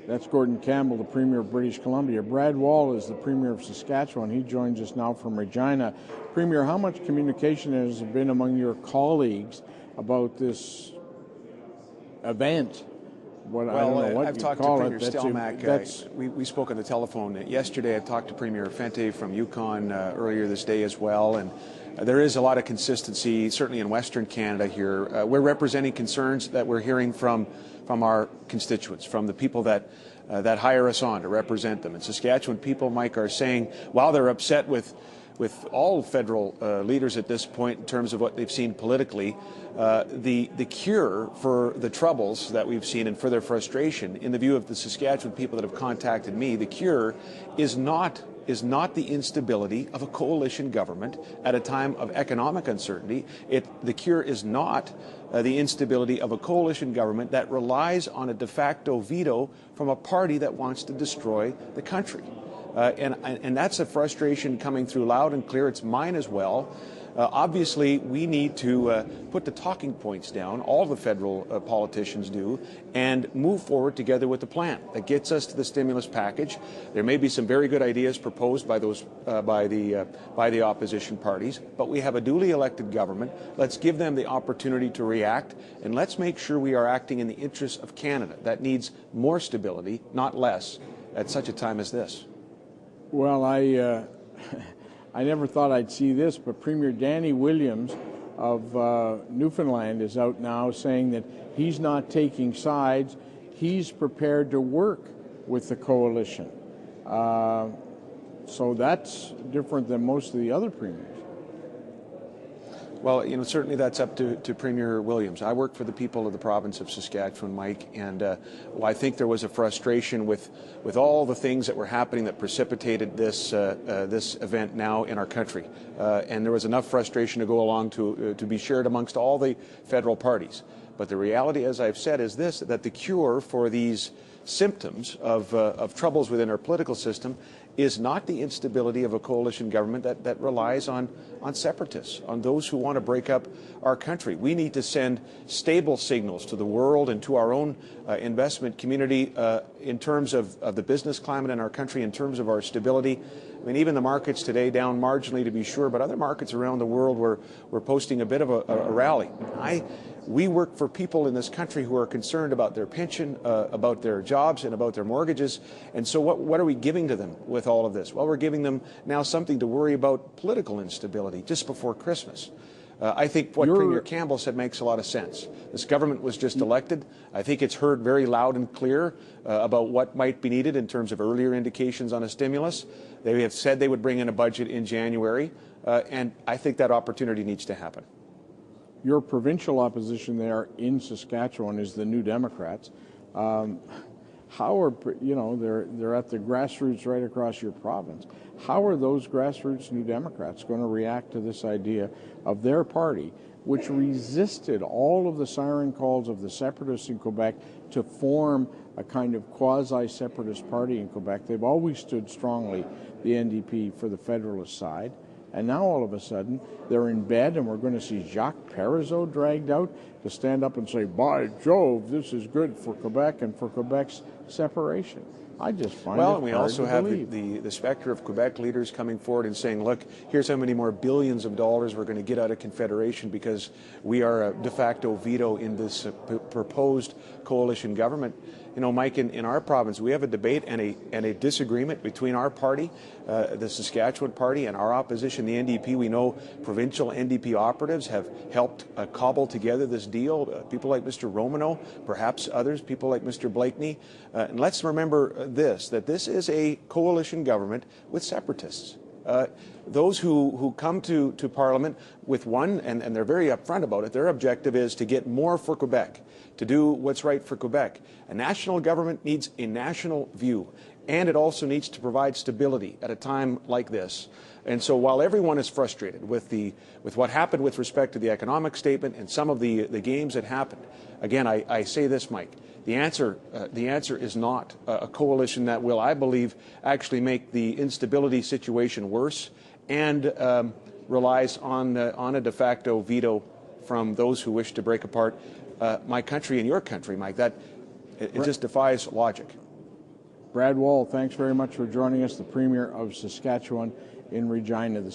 That's Gordon Campbell, the Premier of British Columbia. Brad Wall is the Premier of Saskatchewan. He joins us now from Regina. Premier, how much communication has been among your colleagues about this event? I've talked to Premier Stelmach. We spoke on the telephone yesterday. I talked to Premier Fente from Yukon earlier this day as well, and there is a lot of consistency, certainly in Western Canada here. We're representing concerns that we're hearing from our constituents, from the people that hire us on to represent them. And Saskatchewan people, Mike, are saying, while they're upset with all federal leaders at this point in terms of what they've seen politically, the cure for the troubles that we've seen and for their frustration, in the view of the Saskatchewan people that have contacted me, the cure is not the instability of a coalition government at a time of economic uncertainty. The cure is not the instability of a coalition government that relies on a de facto veto from a party that wants to destroy the country. And that's a frustration coming through loud and clear. It's mine as well. Obviously, we need to put the talking points down, all the federal politicians do, and move forward together with a plan that gets us to the stimulus package. There may be some very good ideas proposed by the opposition parties, but we have a duly elected government. Let's give them the opportunity to react, and let's make sure we are acting in the interests of Canada. That needs more stability, not less, at such a time as this. Well, I never thought I'd see this, but Premier Danny Williams of Newfoundland is out now saying that he's not taking sides. He's prepared to work with the coalition. So that's different than most of the other premiers. Well, certainly that's up to Premier Williams. I work for the people of the province of Saskatchewan, Mike, and I think there was a frustration with all the things that were happening that precipitated this event now in our country. And there was enough frustration to go along to be shared amongst all the federal parties. But the reality, as I've said, is this, that the cure for these symptoms of troubles within our political system is not the instability of a coalition government that relies on separatists, on those who want to break up our country. We need to send stable signals to the world and to our own investment community in terms of the business climate in our country, in terms of our stability. I mean, even the markets today down marginally, to be sure, but other markets around the world were posting a bit of a rally. We work for people in this country who are concerned about their pension, about their jobs, and about their mortgages. And so what are we giving to them with all of this? Well, we're giving them now something to worry about political instability just before Christmas. I think what Premier Campbell said makes a lot of sense. This government was just elected. I think it's heard very loud and clear about what might be needed in terms of earlier indications on a stimulus. They have said they would bring in a budget in January, and I think that opportunity needs to happen. Your provincial opposition there in Saskatchewan is the New Democrats. How are, they're at the grassroots right across your province. How are those grassroots New Democrats going to react to this idea of their party, which resisted all of the siren calls of the separatists in Quebec to form a kind of quasi-separatist party in Quebec? They've always stood strongly, the NDP, for the Federalist side. And now all of a sudden they're in bed, and we're going to see Jacques Parizeau dragged out to stand up and say, by Jove, this is good for Quebec and for Quebec's separation. I just find it hard to believe. Well, we also have the specter of Quebec leaders coming forward and saying, look, here's how many more billions of dollars we're going to get out of Confederation because we are a de facto veto in this proposed coalition government. Mike, in our province, we have a debate and a disagreement between our party, the Saskatchewan Party, and our opposition, the NDP. We know provincial NDP operatives have helped cobble together this deal. People like Mr. Romano, perhaps others, people like Mr. Blakeney. And let's remember that this is a coalition government with separatists. Those who come to Parliament with one, and they're very upfront about it, their objective is to get more for Quebec, to do what's right for Quebec. A national government needs a national view, and it also needs to provide stability at a time like this. And so while everyone is frustrated with what happened with respect to the economic statement and some of the games that happened, again, I say this, Mike, the answer is not a coalition that will, I believe, actually make the instability situation worse and relies on a de facto veto from those who wish to break apart my country and your country, Mike. It just defies logic. Brad Wall, thanks very much for joining us, the Premier of Saskatchewan in Regina.